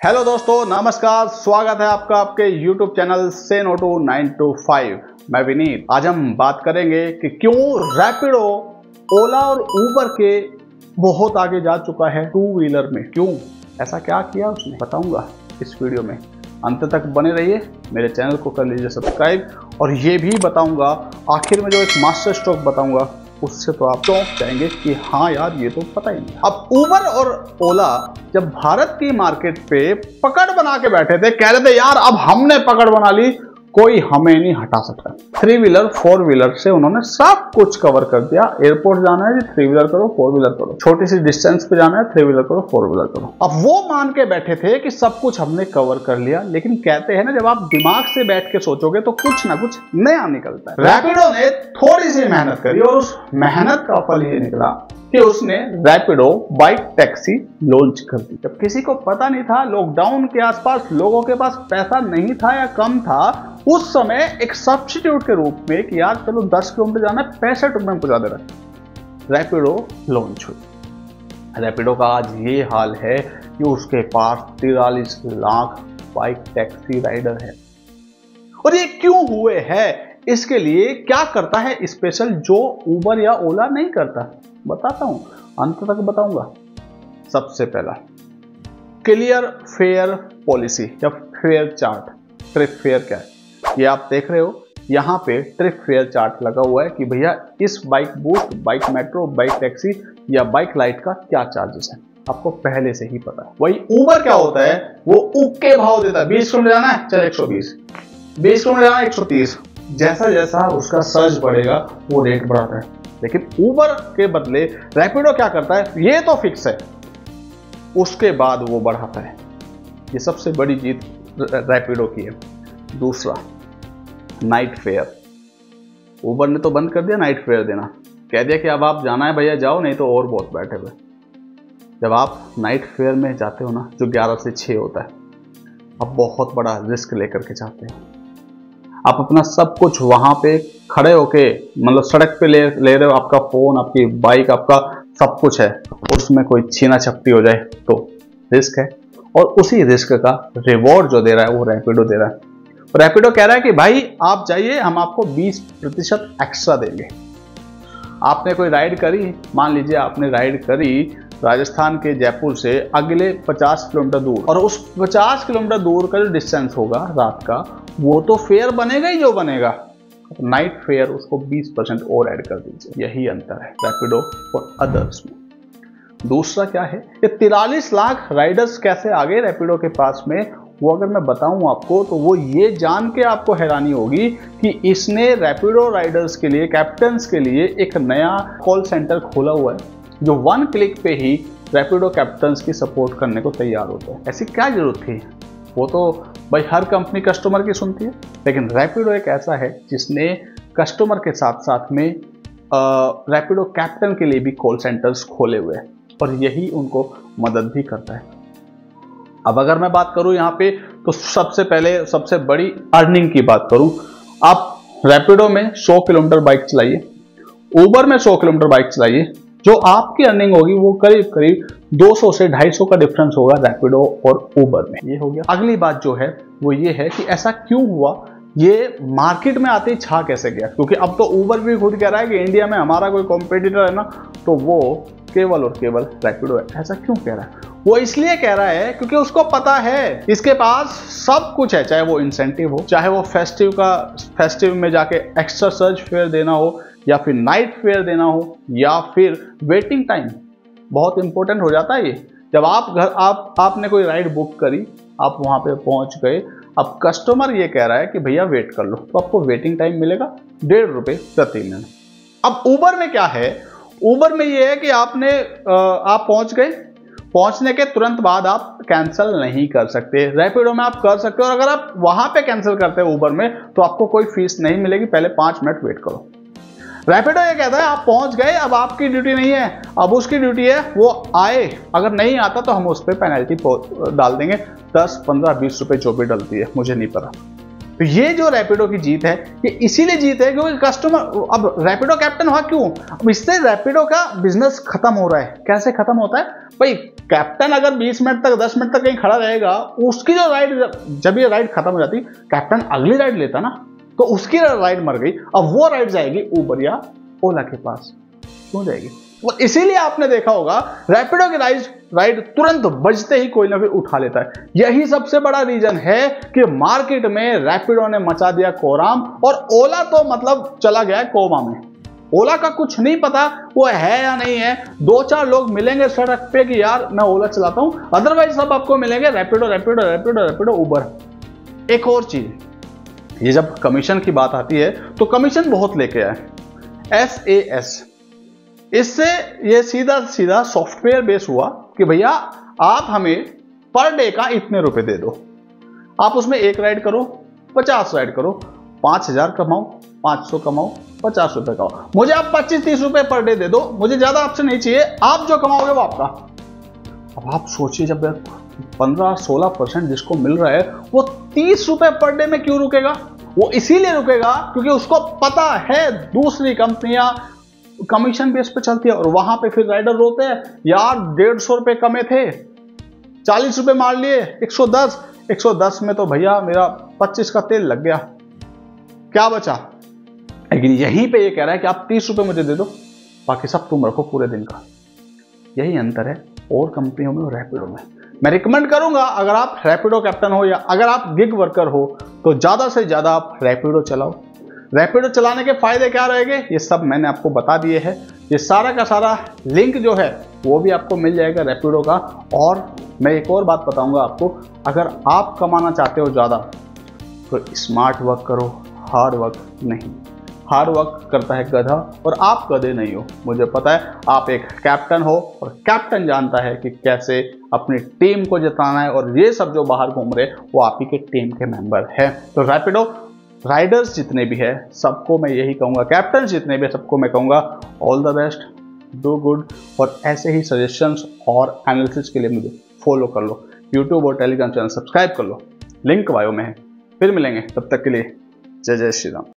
Hello दोस्तों, नमस्कार। स्वागत है आपका आपके YouTube चैनल से नो टू 9 to 5। मैं विनीत। आज हम बात करेंगे कि क्यों रैपिडो ओला और उबर के बहुत आगे जा चुका है टू व्हीलर में। क्यों ऐसा क्या किया उसने, बताऊंगा इस वीडियो में। अंत तक बने रहिए, मेरे चैनल को कर लीजिए सब्सक्राइब। और ये भी बताऊंगा आखिर में जो एक मास्टर स्ट्रोक बताऊंगा, उससे तो आप चौंक जाएंगे कि हाँ यार, ये तो पता ही नहीं। अब उबर और ओला जब भारत की मार्केट पे पकड़ बना के बैठे थे, कह रहे थे यार अब हमने पकड़ बना ली, कोई हमें नहीं हटा सकता। 3 व्हीलर 4 व्हीलर से उन्होंने सब कुछ कवर कर दिया। एयरपोर्ट जाना है 3 व्हीलर करो 4 व्हीलर करो, छोटी सी डिस्टेंस पे जाना है 3 व्हीलर करो 4 व्हीलर करो। अब वो मान के बैठे थे कि सब कुछ हमने कवर कर लिया, लेकिन कहते हैं ना, जब आप दिमाग से बैठ के सोचोगे तो कुछ ना कुछ नया निकलता है। रैपिडो ने थोड़ी सी मेहनत करी और उस मेहनत का फल ये निकला कि उसने रैपिडो बाइक टैक्सी लॉन्च कर दी। जब किसी को पता नहीं था, लॉकडाउन के आसपास लोगों के पास पैसा नहीं था या कम था, उस समय एक सब्स्टिट्यूट के रूप में कि यार चलो 10 किलोमीटर जाना है 65 रुपए में पहुंचा दे रहा है, रैपिडो लॉन्च हुई। रैपिडो का आज ये हाल है कि उसके पास 43 लाख बाइक टैक्सी राइडर है। और ये क्यों हुए हैं, इसके लिए क्या करता है स्पेशल जो उबर या ओला नहीं करता, बताता हूं, अंत तक बताऊंगा। सबसे पहला, क्लियर फेयर पॉलिसी या फेयर चार्ट। ट्रिप फेयर क्या है, ये आप देख रहे हो यहां पे ट्रिप फेयर चार्ट लगा हुआ है कि भैया इस bike boost, bike metro, bike taxi या बाइक लाइट का क्या चार्जेस है, आपको पहले से ही पता है। वही उबर क्या होता है, वो उक्के भाव देता है। 20 किलोमीटर जाना है चल 120, 20 किलोमीटर जाना है 130, जैसा जैसा उसका सर्ज बढ़ेगा वो रेट बढ़ाता है। लेकिन उबर के बदले रैपिडो क्या करता है, ये तो फिक्स है, उसके बाद वो बढ़ाता है। ये सबसे बड़ी जीत रैपिडो की है। दूसरा, नाइट फेयर। उबर ने तो बंद कर दिया नाइट फेयर देना, कह दिया कि अब आप जाना है भैया जाओ, नहीं तो और बहुत बैठे हुए। जब आप नाइट फेयर में जाते हो ना, जो 11 से 6 होता है, आप बहुत बड़ा रिस्क लेकर के जाते हो। आप अपना सब कुछ वहां पे खड़े होके, मतलब सड़क पे ले रहे हो, आपका फोन, आपकी बाइक, आपका सब कुछ है, उसमें कोई छीना छपटी हो जाए तो रिस्क है। और उसी रिस्क का रिवॉर्ड जो दे रहा है वो रैपिडो दे रहा है। रैपिडो कह रहा है कि भाई आप जाइए, हम आपको 20% एक्स्ट्रा देंगे। आपने कोई राइड करी, मान लीजिए आपने राइड करी राजस्थान के जयपुर से अगले 50 किलोमीटर दूर, और उस 50 किलोमीटर दूर का जो डिस्टेंस होगा रात का, वो तो फेयर बनेगा ही जो बनेगा, नाइट फेयर उसको 20% और ऐड कर दीजिए। यही अंतर है रैपिडो और अदर्स में। दूसरा क्या है, ये 43 लाख राइडर्स कैसे आ गए रैपिडो के पास में, वो अगर मैं बताऊं आपको तो वो ये जान के आपको हैरानी होगी कि इसने रैपिडो राइडर्स के लिए, कैप्टन्स के लिए एक नया कॉल सेंटर खोला हुआ है, जो 1 क्लिक पे ही रैपिडो कैप्टन्स की सपोर्ट करने को तैयार होता है। ऐसी क्या जरूरत थी, वो तो भाई हर कंपनी कस्टमर की सुनती है, लेकिन रैपिडो एक ऐसा है जिसने कस्टमर के साथ साथ में रैपिडो कैप्टन के लिए भी कॉल सेंटर्स खोले हुए हैं, और यही उनको मदद भी करता है। अब अगर मैं बात करूं यहाँ पे, तो सबसे पहले सबसे बड़ी अर्निंग की बात करूं, आप रैपिडो में 100 किलोमीटर बाइक चलाइए, उबर में 100 किलोमीटर बाइक चलाइए, जो आपकी अर्निंग होगी वो करीब करीब 200 से 250 का डिफरेंस होगा रैपिडो और उबर में। ये हो गया। अगली बात जो है वो ये है कि ऐसा क्यों हुआ, ये मार्केट में आते ही छा कैसे गया, क्योंकि अब तो उबर भी खुद कह रहा है कि इंडिया में हमारा कोई कॉम्पिटिटर है ना, तो वो केवल और केवल रैपिडो है। ऐसा क्यों कह रहा है, वो इसलिए कह रहा है क्योंकि उसको पता है इसके पास सब कुछ है, चाहे वो इंसेंटिव हो, चाहे वो फेस्टिव में जाके एक्स्ट्रा सर्ज फेयर देना हो, या फिर नाइट फेयर देना हो, या फिर वेटिंग टाइम। बहुत इंपॉर्टेंट हो जाता है ये। जब आपने कोई राइड बुक करी, आप वहां पे पहुंच गए, अब कस्टमर ये कह रहा है कि भैया वेट कर लो, तो आपको वेटिंग टाइम मिलेगा 1.5 रुपए प्रति मिनट। अब उबर में क्या है, उबर में ये है कि आप पहुंच गए, पहुंचने के तुरंत बाद आप कैंसिल नहीं कर सकते। रैपिडो में आप कर सकते हो, और अगर आप वहां पे कैंसिल करते हो उबर में, तो आपको कोई फीस नहीं मिलेगी, पहले 5 मिनट वेट करो। रैपिडो ये कहता है आप पहुंच गए, अब आपकी ड्यूटी नहीं है, अब उसकी ड्यूटी है वो आए, अगर नहीं आता तो हम उस पर पेनल्टी डाल देंगे, 10, 15, 20 रुपए जो भी डलती है, मुझे नहीं पता। तो ये जो रैपिडो की जीत है, ये इसीलिए जीत है क्योंकि कस्टमर, अब रैपिडो कैप्टन हुआ क्यों, अब इससे रैपिडो का बिजनेस खत्म हो रहा है। कैसे खत्म होता है भाई, कैप्टन अगर 20 मिनट तक 10 मिनट तक कहीं खड़ा रहेगा, उसकी जो राइड, जब ये राइड खत्म हो जाती, कैप्टन अगली राइड लेता ना, तो उसकी राइड मर गई, अब वो राइड जाएगी उबर या ओला के पास, क्यों जाएगी? और इसीलिए आपने देखा होगा रैपिडो की राइड तुरंत बजते ही कोई ना कोई उठा लेता है। यही सबसे बड़ा रीजन है कि मार्केट में रैपिडो ने मचा दिया कोहराम, और ओला तो मतलब चला गया है कोमा में। ओला का कुछ नहीं पता वो है या नहीं है, 2-4 लोग मिलेंगे सड़क पे कि यार मैं ओला चलाता हूं, अदरवाइज सब आपको मिलेंगे रैपिडो रैपिडो रैपिडो रैपिडो उबर। एक और चीज, ये जब कमीशन की बात आती है तो कमीशन बहुत लेके आए SAS, इससे ये सीधा सीधा सॉफ्टवेयर बेस हुआ कि भैया आप हमें पर डे का इतने रुपए दे दो, आप उसमें एक राइड करो, 50 राइड करो, 5000 कमाओ, 500 कमाओ, 50 रुपए कमाओ, मुझे आप 25-30 रुपए पर डे दे दो, मुझे ज्यादा आपसे नहीं चाहिए, आप जो कमाओगे वो आपका। अब आप सोचिए, जब 15-16% जिसको मिल रहा है वो 30 रुपए पर डे में क्यों रुकेगा? वो इसीलिए रुकेगा क्योंकि उसको पता है दूसरी कंपनियां कमीशन बेस पे चलती है, और वहां पे फिर राइडर रोते हैं यार 150 रुपए कमे थे, 40 रुपए मार लिए, 110 में तो भैया मेरा 25 का तेल लग गया, क्या बचा? लेकिन यहीं पे ये कह रहा है कि आप 30 रुपए मुझे दे दो, बाकी सब तुम रखो पूरे दिन का। यही अंतर है और कंपनियों में और रैपिडो में। मैं रिकमेंड करूंगा, अगर आप रैपिडो कैप्टन हो या अगर आप गिग वर्कर हो, तो ज्यादा से ज्यादा आप रैपिडो चलाओ। रैपिडो चलाने के फायदे क्या रहेंगे ये सब मैंने आपको बता दिए हैं। ये सारा का सारा लिंक जो है वो भी आपको मिल जाएगा रैपिडो का। और मैं एक और बात बताऊंगा आपको, अगर आप कमाना चाहते हो ज़्यादा तो स्मार्ट वर्क करो, हार्ड वर्क नहीं। हार्ड वर्क करता है गधा, और आप गधे नहीं हो, मुझे पता है। आप एक कैप्टन हो और कैप्टन जानता है कि कैसे अपनी टीम को जिताना है, और ये सब जो बाहर घूम रहे वो आप ही के टीम के मेंबर हैं। तो रैपिडो राइडर्स जितने भी है सबको मैं यही कहूँगा, कैप्टन जितने भी सबको मैं कहूँगा all the best, do good. और ऐसे ही सजेशंस और एनालिसिस के लिए मुझे फॉलो कर लो, यूट्यूब और टेलीग्राम चैनल सब्सक्राइब कर लो, लिंक बायो में है। फिर मिलेंगे, तब तक के लिए जय जय श्री राम।